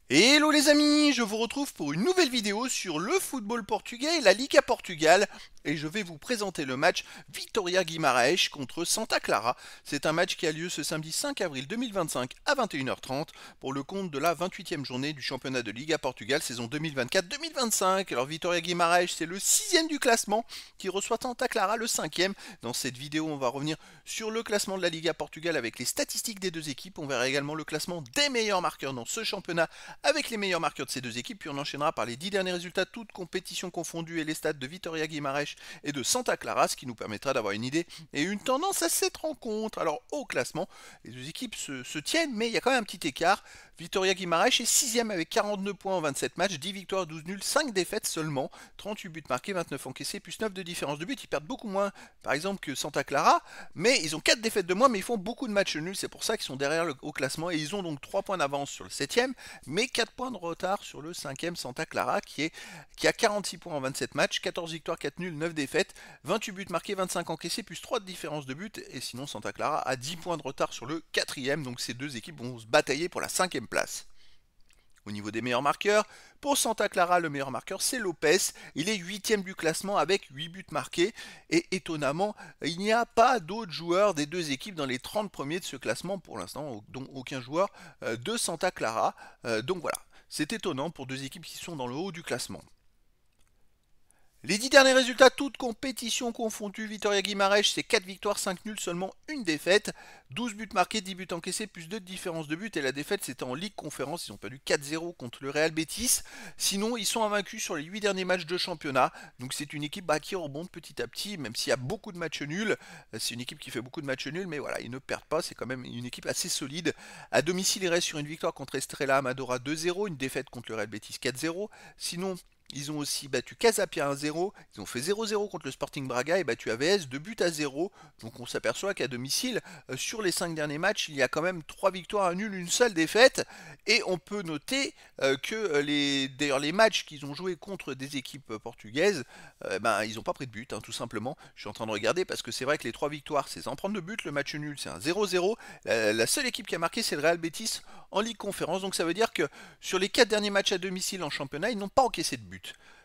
Hello les amis, je vous retrouve pour une nouvelle vidéo sur le football portugais et la Liga Portugal et je vais vous présenter le match Vitória Guimarães contre Santa Clara. C'est un match qui a lieu ce samedi 5 avril 2025 à 21h30 pour le compte de la 28e journée du championnat de Liga Portugal saison 2024-2025. Alors Vitória Guimarães c'est le 6e du classement qui reçoit Santa Clara le 5e. Dans cette vidéo on va revenir sur le classement de la Liga Portugal avec les statistiques des deux équipes. On verra également le classement des meilleurs marqueurs dans ce championnat avec les meilleurs marqueurs de ces deux équipes, puis on enchaînera par les 10 derniers résultats, toutes compétitions confondues et les stats de Vitória Guimarães et de Santa Clara, ce qui nous permettra d'avoir une idée et une tendance à cette rencontre. Alors au classement, les deux équipes se tiennent, mais il y a quand même un petit écart. Vitória Guimarães est 6ème avec 42 points en 27 matchs, 10 victoires, 12 nuls, 5 défaites seulement, 38 buts marqués, 29 encaissés, plus 9 de différence de but. Ils perdent beaucoup moins, par exemple, que Santa Clara, mais ils ont 4 défaites de moins, mais ils font beaucoup de matchs nuls, c'est pour ça qu'ils sont derrière au classement, et ils ont donc 3 points d'avance sur le 7ème, mais 4 points de retard sur le 5ème Santa Clara, qui a 46 points en 27 matchs, 14 victoires, 4 nuls, 9 défaites, 28 buts marqués, 25 encaissés, plus 3 de différence de but, et sinon Santa Clara a 10 points de retard sur le 4ème, donc ces deux équipes vont se batailler pour la 5ème place. Au niveau des meilleurs marqueurs, pour Santa Clara, le meilleur marqueur c'est Lopez. Il est 8ème du classement avec 8 buts marqués. Et étonnamment, il n'y a pas d'autres joueurs des deux équipes dans les 30 premiers de ce classement pour l'instant, dont aucun joueur de Santa Clara. Donc voilà, c'est étonnant pour deux équipes qui sont dans le haut du classement. Les 10 derniers résultats, toutes compétitions confondues, Vitória Guimarães, c'est 4 victoires, 5 nuls, seulement une défaite. 12 buts marqués, 10 buts encaissés, plus 2 de différence de but. Et la défaite, c'était en Ligue Conférence. Ils ont perdu 4-0 contre le Real Betis. Sinon, ils sont invaincus sur les 8 derniers matchs de championnat. Donc c'est une équipe qui remonte petit à petit, même s'il y a beaucoup de matchs nuls. C'est une équipe qui fait beaucoup de matchs nuls, mais voilà, ils ne perdent pas. C'est quand même une équipe assez solide. À domicile, ils restent sur une victoire contre Estrela Amadora 2-0, une défaite contre le Real Betis 4-0. Sinon, ils ont aussi battu Casapia 1-0, ils ont fait 0-0 contre le Sporting Braga et battu AVS 2-0. Donc on s'aperçoit qu'à domicile, sur les 5 derniers matchs, il y a quand même 3 victoires, un nul, une seule défaite. Et on peut noter que d'ailleurs les matchs qu'ils ont joués contre des équipes portugaises, ils n'ont pas pris de but, tout simplement. Je suis en train de regarder parce que c'est vrai que les 3 victoires, c'est sans prendre de but, le match nul, c'est un 0-0. La seule équipe qui a marqué, c'est le Real Betis en Ligue Conférence. Donc ça veut dire que sur les 4 derniers matchs à domicile en championnat, ils n'ont pas encaissé de but.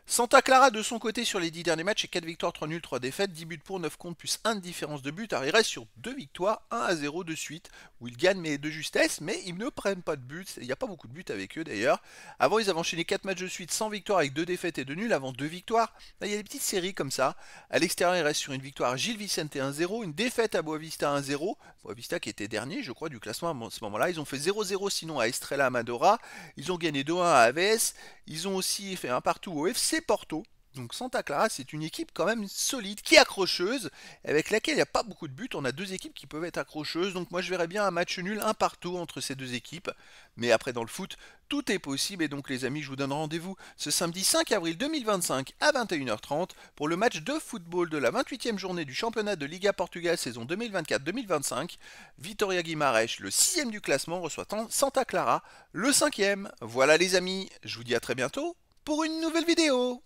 Santa Clara de son côté sur les 10 derniers matchs, c'est 4 victoires, 3 nuls, 3 défaites, 10 buts pour, 9 contre, plus 1 de différence de but. Alors il reste sur 2 victoires, 1-0 de suite, où ils gagnent mais de justesse, mais ils ne prennent pas de buts. Il n'y a pas beaucoup de buts avec eux d'ailleurs. Avant ils avaient enchaîné 4 matchs de suite sans victoire avec 2 défaites et 2 nuls, avant 2 victoires. Là, il y a des petites séries comme ça. À l'extérieur il reste sur une victoire à Gil Vicente 1-0, une défaite à Boavista 1-0. Boavista qui était dernier je crois du classement à ce moment-là. Ils ont fait 0-0 sinon à Estrela Amadora. Ils ont gagné 2-1 à AVS. Ils ont aussi fait un partout au FC Porto. Donc Santa Clara, c'est une équipe quand même solide, qui est accrocheuse, avec laquelle il n'y a pas beaucoup de buts. On a deux équipes qui peuvent être accrocheuses. Donc moi je verrais bien un match nul, un partout entre ces deux équipes. Mais après dans le foot, tout est possible. Et donc les amis, je vous donne rendez-vous ce samedi 5 avril 2025 à 21h30 pour le match de football de la 28e journée du championnat de Liga Portugal saison 2024-2025. Vitória Guimarães, le 6e du classement, reçoit Santa Clara, le 5e. Voilà les amis, je vous dis à très bientôt pour une nouvelle vidéo.